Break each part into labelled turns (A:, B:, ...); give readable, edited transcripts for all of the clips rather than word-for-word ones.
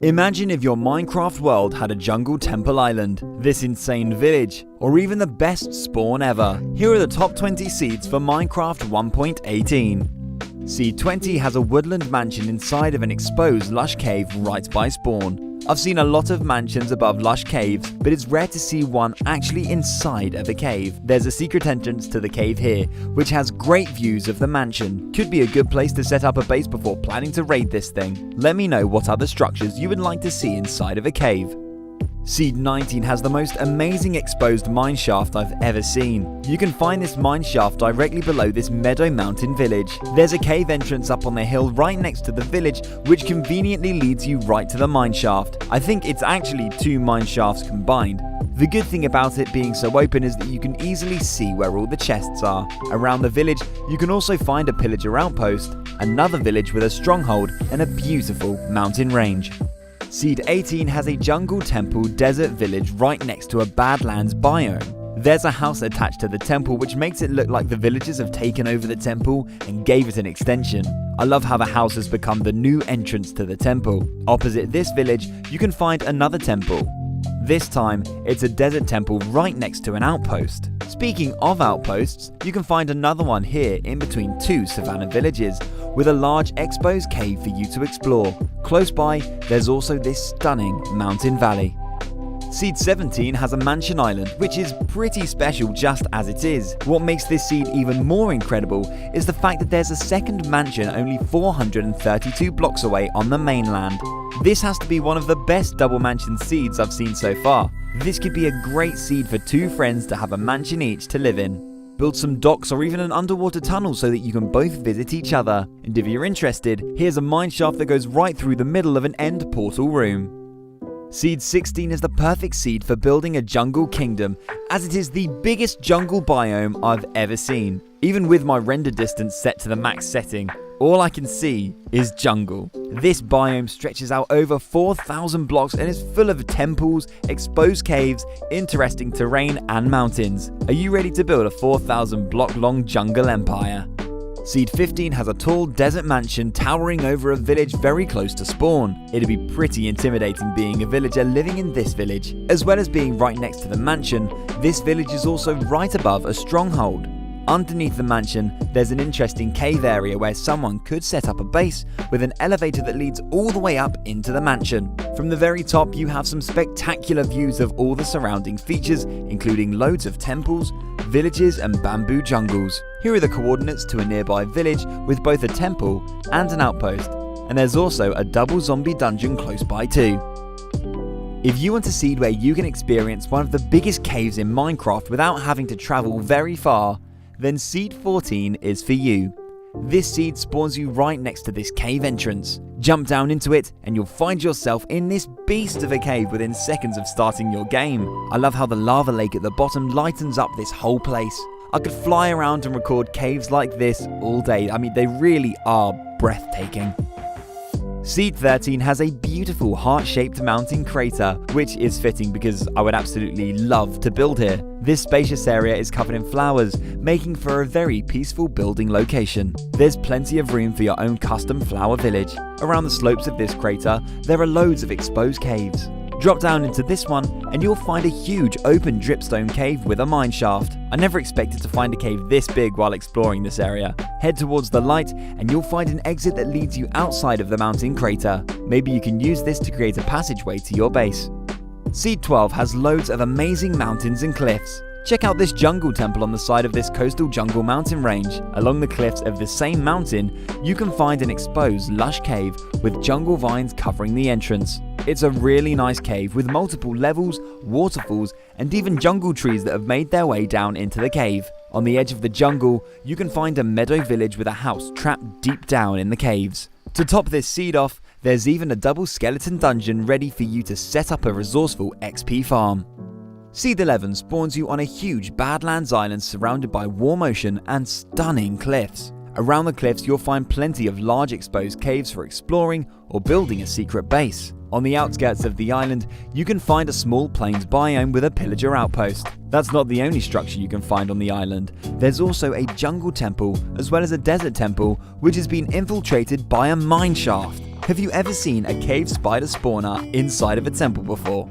A: Imagine if your Minecraft world had a jungle temple island, this insane village, or even the best spawn ever. Here are the top 20 seeds for Minecraft 1.18. Seed 20 has a woodland mansion inside of an exposed lush cave right by spawn. I've seen a lot of mansions above lush caves, but it's rare to see one actually inside of a cave. There's a secret entrance to the cave here, which has great views of the mansion. Could be a good place to set up a base before planning to raid this thing. Let me know what other structures you would like to see inside of a cave. Seed 19 has the most amazing exposed mineshaft I've ever seen. You can find this mineshaft directly below this Meadow Mountain village. There's a cave entrance up on the hill right next to the village, which conveniently leads you right to the mineshaft. I think it's actually two mineshafts combined. The good thing about it being so open is that you can easily see where all the chests are. Around the village, you can also find a pillager outpost, another village with a stronghold, and a beautiful mountain range. Seed 18 has a jungle temple desert village right next to a Badlands biome. There's a house attached to the temple which makes it look like the villagers have taken over the temple and gave it an extension. I love how the house has become the new entrance to the temple. Opposite this village, you can find another temple. This time, it's a desert temple right next to an outpost. Speaking of outposts, you can find another one here in between two savannah villages, with a large exposed cave for you to explore. Close by, there's also this stunning mountain valley. Seed 17 has a mansion island, which is pretty special just as it is. What makes this seed even more incredible is the fact that there's a second mansion only 432 blocks away on the mainland. This has to be one of the best double mansion seeds I've seen so far. This could be a great seed for two friends to have a mansion each to live in. Build some docks or even an underwater tunnel so that you can both visit each other. And if you're interested, here's a mineshaft that goes right through the middle of an end portal room. Seed 16 is the perfect seed for building a jungle kingdom, as it is the biggest jungle biome I've ever seen. Even with my render distance set to the max setting, all I can see is jungle. This biome stretches out over 4,000 blocks and is full of temples, exposed caves, interesting terrain and mountains. Are you ready to build a 4,000 block long jungle empire? Seed 15 has a tall desert mansion towering over a village very close to spawn. It'd be pretty intimidating being a villager living in this village. As well as being right next to the mansion, this village is also right above a stronghold. Underneath the mansion, there's an interesting cave area where someone could set up a base with an elevator that leads all the way up into the mansion. From the very top, you have some spectacular views of all the surrounding features, including loads of temples, villages and bamboo jungles. Here are the coordinates to a nearby village with both a temple and an outpost, and there's also a double zombie dungeon close by too. If you want a seed where you can experience one of the biggest caves in Minecraft without having to travel very far, then Seed 14 is for you. This seed spawns you right next to this cave entrance. Jump down into it and you'll find yourself in this beast of a cave within seconds of starting your game. I love how the lava lake at the bottom lightens up this whole place. I could fly around and record caves like this all day. I mean, they really are breathtaking. Seed 13 has a beautiful heart-shaped mountain crater, which is fitting because I would absolutely love to build here. This spacious area is covered in flowers, making for a very peaceful building location. There's plenty of room for your own custom flower village. Around the slopes of this crater, there are loads of exposed caves. Drop down into this one and you'll find a huge open dripstone cave with a mineshaft. I never expected to find a cave this big while exploring this area. Head towards the light and you'll find an exit that leads you outside of the mountain crater. Maybe you can use this to create a passageway to your base. Seed 12 has loads of amazing mountains and cliffs. Check out this jungle temple on the side of this coastal jungle mountain range. Along the cliffs of the same mountain, you can find an exposed lush cave with jungle vines covering the entrance. It's a really nice cave with multiple levels, waterfalls, and even jungle trees that have made their way down into the cave. On the edge of the jungle, you can find a meadow village with a house trapped deep down in the caves. To top this seed off, there's even a double skeleton dungeon ready for you to set up a resourceful XP farm. Seed 11 spawns you on a huge Badlands island surrounded by warm ocean and stunning cliffs. Around the cliffs, you'll find plenty of large exposed caves for exploring or building a secret base. On the outskirts of the island, you can find a small plains biome with a pillager outpost. That's not the only structure you can find on the island. There's also a jungle temple as well as a desert temple which has been infiltrated by a mineshaft. Have you ever seen a cave spider spawner inside of a temple before?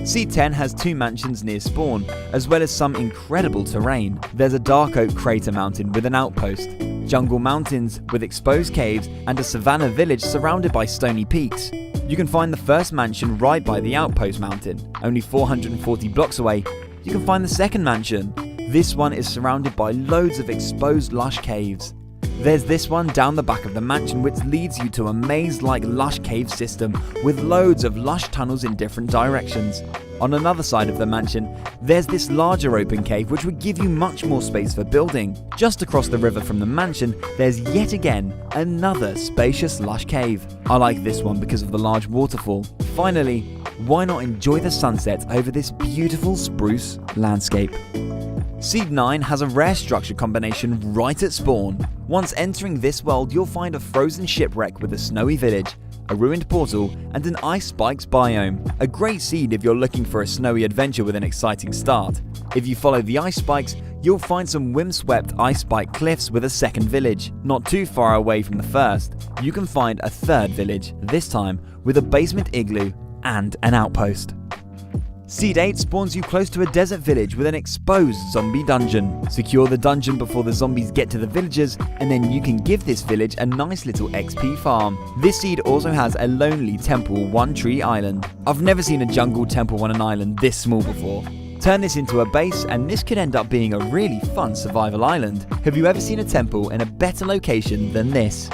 A: Seed 10 has 2 mansions near spawn, as well as some incredible terrain. There's a dark oak crater mountain with an outpost, jungle mountains with exposed caves, and a savanna village surrounded by stony peaks. You can find the first mansion right by the outpost mountain. Only 440 blocks away, you can find the second mansion. This one is surrounded by loads of exposed lush caves. There's this one down the back of the mansion which leads you to a maze-like lush cave system with loads of lush tunnels in different directions. On another side of the mansion, there's this larger open cave which would give you much more space for building. Just across the river from the mansion, there's yet again another spacious lush cave. I like this one because of the large waterfall. Finally, why not enjoy the sunset over this beautiful spruce landscape? Seed 9 has a rare structure combination right at spawn. Once entering this world, you'll find a frozen shipwreck with a snowy village, a ruined portal, and an ice spikes biome. A great seed if you're looking for a snowy adventure with an exciting start. If you follow the ice spikes, you'll find some windswept ice spike cliffs with a second village. Not too far away from the first, you can find a third village, this time with a basement igloo and an outpost. Seed 8 spawns you close to a desert village with an exposed zombie dungeon. Secure the dungeon before the zombies get to the villagers, and then you can give this village a nice little XP farm. This seed also has a lonely temple one tree island. I've never seen a jungle temple on an island this small before. Turn this into a base and this could end up being a really fun survival island. Have you ever seen a temple in a better location than this?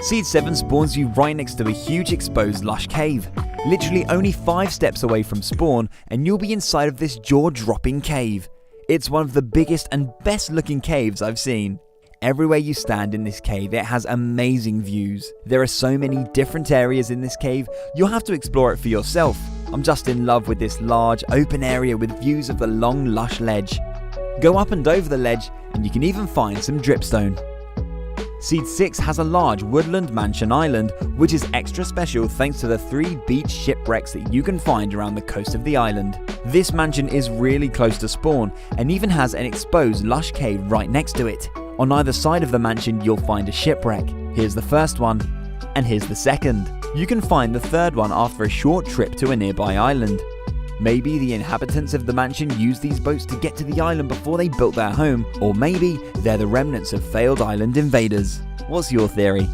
A: Seed 7 spawns you right next to a huge exposed lush cave. Literally only 5 steps away from spawn and you'll be inside of this jaw-dropping cave. It's one of the biggest and best looking caves I've seen. Everywhere you stand in this cave, it has amazing views. There are so many different areas in this cave, you'll have to explore it for yourself. I'm just in love with this large open area with views of the long lush ledge. Go up and over the ledge and you can even find some dripstone. Seed 6 has a large woodland mansion island, which is extra special thanks to the 3 beach shipwrecks that you can find around the coast of the island. This mansion is really close to spawn and even has an exposed lush cave right next to it. On either side of the mansion you'll find a shipwreck. Here's the first one, and here's the second. You can find the third one after a short trip to a nearby island. Maybe the inhabitants of the mansion used these boats to get to the island before they built their home, or maybe they're the remnants of failed island invaders. What's your theory?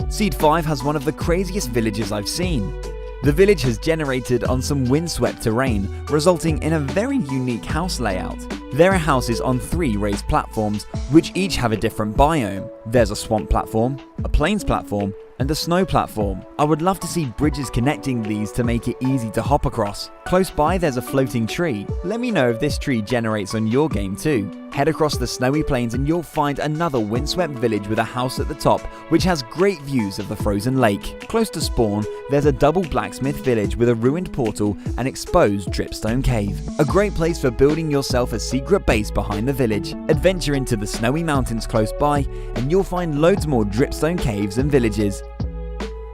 A: Seed 5 has one of the craziest villages I've seen. The village has generated on some windswept terrain, resulting in a very unique house layout. There are houses on 3 raised platforms, which each have a different biome. There's a swamp platform, a plains platform, and a snow platform. I would love to see bridges connecting these to make it easy to hop across. Close by there's a floating tree. Let me know if this tree generates on your game too. Head across the snowy plains and you'll find another windswept village with a house at the top, which has great views of the frozen lake. Close to spawn, there's a double blacksmith village with a ruined portal and exposed dripstone cave. A great place for building yourself a secret base behind the village. Adventure into the snowy mountains close by and you'll find loads more dripstone caves and villages.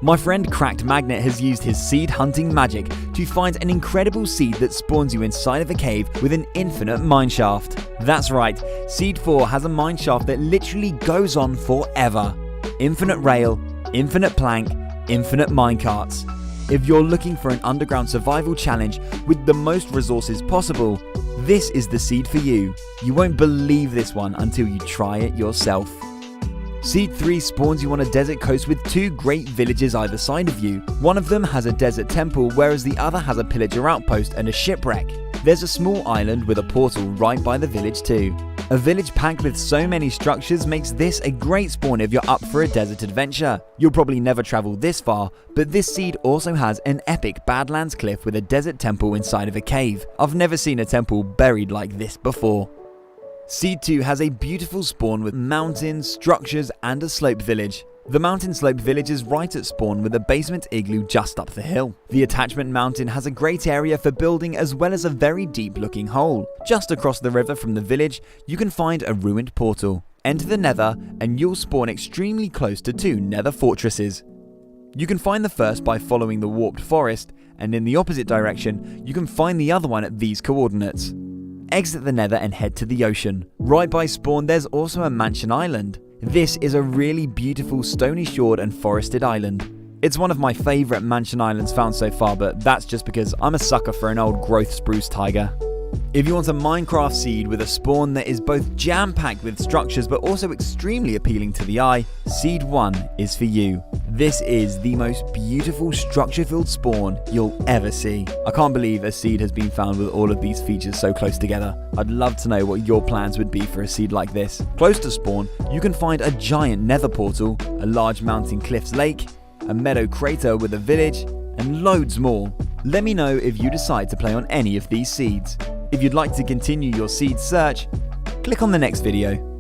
A: My friend Cracked Magnet has used his seed hunting magic to find an incredible seed that spawns you inside of a cave with an infinite mineshaft. That's right, Seed 4 has a mineshaft that literally goes on forever. Infinite rail, infinite plank, infinite minecarts. If you're looking for an underground survival challenge with the most resources possible, this is the seed for you. You won't believe this one until you try it yourself. Seed 3 spawns you on a desert coast with 2 great villages either side of you. One of them has a desert temple, whereas the other has a pillager outpost and a shipwreck. There's a small island with a portal right by the village too. A village packed with so many structures makes this a great spawn if you're up for a desert adventure. You'll probably never travel this far, but this seed also has an epic Badlands cliff with a desert temple inside of a cave. I've never seen a temple buried like this before. Seed 2 has a beautiful spawn with mountains, structures, and a slope village. The mountain slope village is right at spawn with a basement igloo just up the hill. The attachment mountain has a great area for building as well as a very deep looking hole. Just across the river from the village, you can find a ruined portal. Enter the nether and you'll spawn extremely close to 2 nether fortresses. You can find the first by following the warped forest, and in the opposite direction, you can find the other one at these coordinates. Exit the nether and head to the ocean. Right by spawn there's also a mansion island. This is a really beautiful stony shored and forested island. It's one of my favourite mansion islands found so far, but that's just because I'm a sucker for an old growth spruce tiger. If you want a Minecraft seed with a spawn that is both jam-packed with structures but also extremely appealing to the eye, Seed 1 is for you. This is the most beautiful structure-filled spawn you'll ever see. I can't believe a seed has been found with all of these features so close together. I'd love to know what your plans would be for a seed like this. Close to spawn, you can find a giant nether portal, a large mountain cliffs lake, a meadow crater with a village, and loads more. Let me know if you decide to play on any of these seeds. If you'd like to continue your seed search, click on the next video.